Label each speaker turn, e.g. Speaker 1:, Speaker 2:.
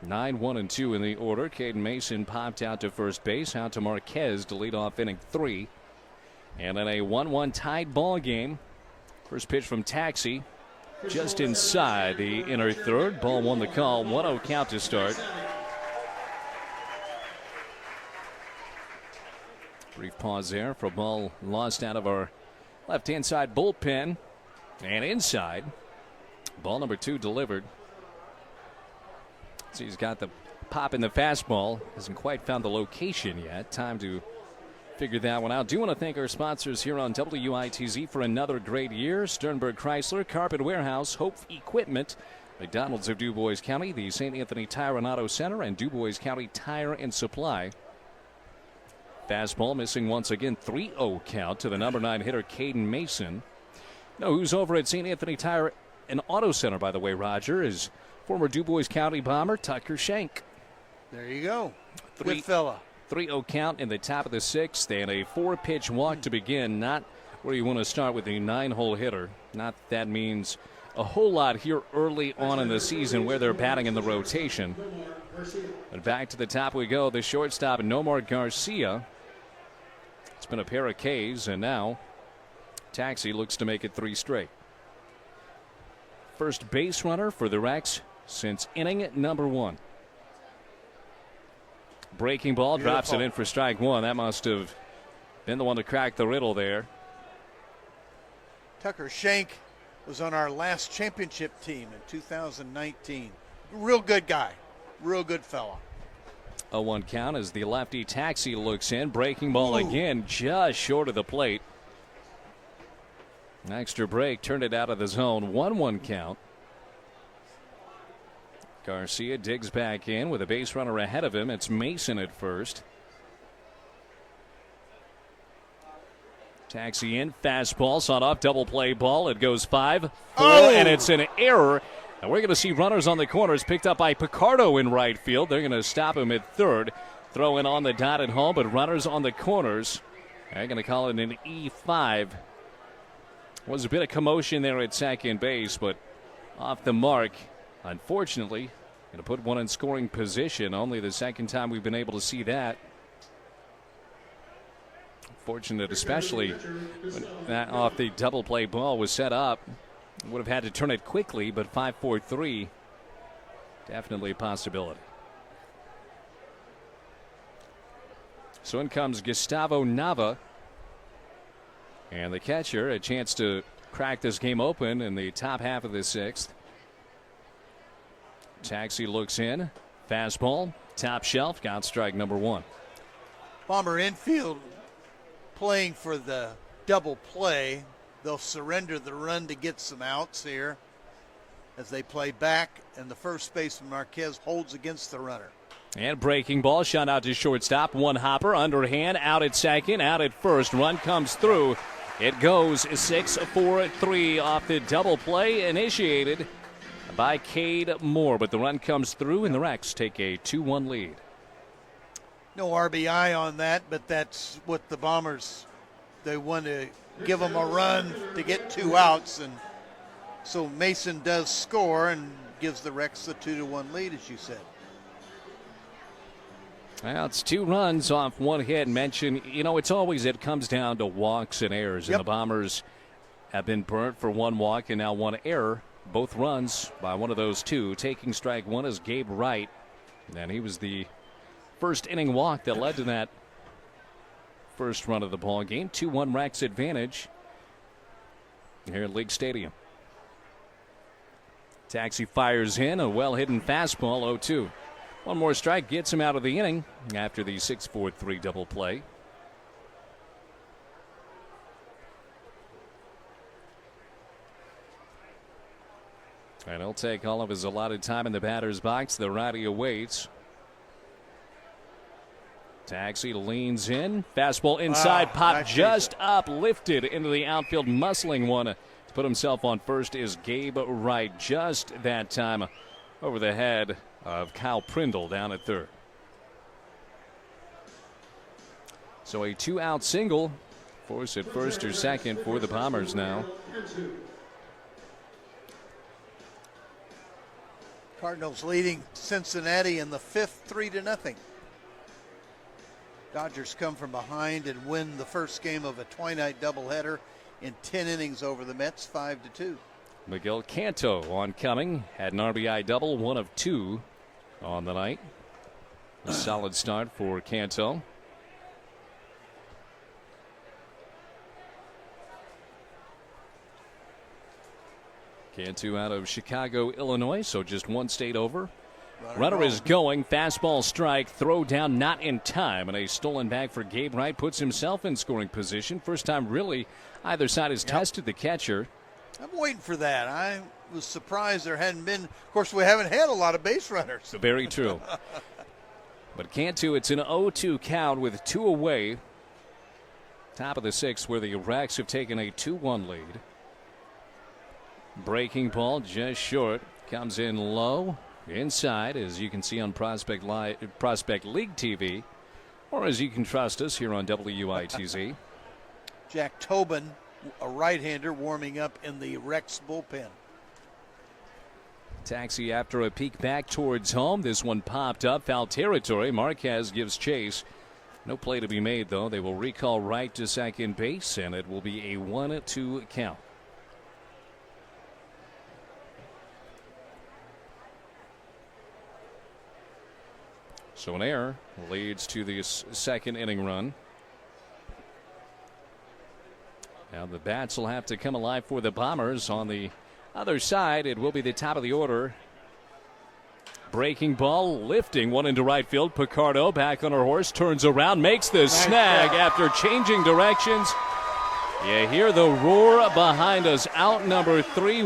Speaker 1: 9, 1, and 2 in the order. Caden Mason popped out to first base, out to Marquez to lead off inning 3. And in a 1-1 tied ball game, first pitch from Taxi, just inside the inner third. Ball won the call. 1-0 count to start. Brief pause there for a ball lost out of our left-hand side bullpen. And inside, ball number 2 delivered. So he's got the pop in the fastball. Hasn't quite found the location yet. Time to figure that one out. Do want to thank our sponsors here on WITZ for another great year. Sternberg Chrysler, Carpet Warehouse, Hope Equipment, McDonald's of DuBois County, the St. Anthony Tire and Auto Center, and DuBois County Tire and Supply. Fastball missing once again. 3-0 count to the number 9 hitter, Caden Mason. Now, who's over at St. Anthony Tire and Auto Center, by the way, Roger, is former DuBois County Bomber Tucker Schenk.
Speaker 2: There you go. Good fella.
Speaker 1: 3-0 count in the top of the 6th, and a 4-pitch walk to begin. Not where you want to start with a 9-hole hitter. Not that means a whole lot here early on in the season where they're batting in the rotation. But back to the top we go. The shortstop, Nomar Garcia. It's been a pair of Ks, and now Taxi looks to make it 3 straight. First base runner for the Rex since inning number 1. Breaking ball, drops it in for strike 1. That must have been the one to crack the riddle there.
Speaker 2: Tucker Schenk was on our last championship team in 2019. Real good guy. Real good fella.
Speaker 1: 0-1 count as the lefty Taxi looks in. Breaking ball again, just short of the plate. An extra break turned it out of the zone. 1-1 count. Garcia digs back in with a base runner ahead of him. It's Mason at first. Taxi in, fastball, sawed off, double play ball. It goes 5-4, and it's an error. And we're going to see runners on the corners picked up by Picardo in right field. They're going to stop him at third. Throw in on the dot at home, but runners on the corners. They're going to call it an E5. Was a bit of commotion there at second base, but off the mark. Unfortunately, going to put one in scoring position. Only the second time we've been able to see that. Fortunate, especially when that off the double play ball was set up. Would have had to turn it quickly, but 5-4-3, definitely a possibility. So in comes Gustavo Nava. And the catcher, a chance to crack this game open in the top half of the 6th. Taxi looks in. Fastball, top shelf, got strike number 1.
Speaker 2: Bomber infield playing for the double play. They'll surrender the run to get some outs here as they play back, and the first baseman Marquez holds against the runner.
Speaker 1: And breaking ball, shot out to shortstop. One hopper, underhand, out at second, out at first. Run comes through. It goes 6-4-3 off the double play initiated by Cade Moore, but the run comes through, and the Rex take a 2-1 lead.
Speaker 2: No RBI on that, but that's what the Bombers, they want to give them a run to get 2 outs, and so Mason does score and gives the Rex the 2-1 lead, as you said.
Speaker 1: Well, it's 2 runs off 1 hit. Mention, it comes down to walks and errors, and the Bombers have been burnt for 1 walk and now 1 error. Both runs by one of those 2. Taking strike 1 is Gabe Wright, and he was the first inning walk that led to that first run of the ball game. 2-1 Rex advantage here at League Stadium. Taxi fires in a well-hidden fastball, 0-2. 1 more strike gets him out of the inning after the 6-4-3 double play. And he'll take all of his allotted time in the batter's box. The righty awaits. Taxi leans in. Fastball inside. Pop just up. Lifted into the outfield. Muscling one to put himself on first is Gabe Wright. Just that time over the head of Kyle Prindle down at third. So a 2-out single. Force at first or second for the Bombers now.
Speaker 2: Cardinals leading Cincinnati in the fifth, 3-0. Dodgers come from behind and win the first game of a twilight doubleheader in 10 innings over the Mets, 5-2.
Speaker 1: Miguel Canto oncoming, had an RBI double, 1 of 2 on the night. A solid start for Canto. Cantu out of Chicago, Illinois, so just one state over. Runner is going. Fastball strike. Throw down not in time. And a stolen bag for Gabe Wright puts himself in scoring position. First time really either side has tested the catcher.
Speaker 2: I'm waiting for that. I was surprised there hadn't been. Of course, we haven't had a lot of base runners.
Speaker 1: Very true. But Cantu, it's an 0-2 count with 2 away. Top of the 6th where the Rex have taken a 2-1 lead. Breaking ball just short. Comes in low. Inside, as you can see on Prospect League TV, or as you can trust us here on WITZ.
Speaker 2: Jack Tobin, a right-hander, warming up in the Rex bullpen.
Speaker 1: Taxi after a peek back towards home. This one popped up. Foul territory. Marquez gives chase. No play to be made, though. They will recall Wright to second base, and it will be a 1-2 count. So an error leads to the second inning run. Now the bats will have to come alive for the Bombers. On the other side, it will be the top of the order. Breaking ball, lifting one into right field. Picardo back on her horse, turns around, makes the snag after changing directions. You hear the roar behind us. Out number 3.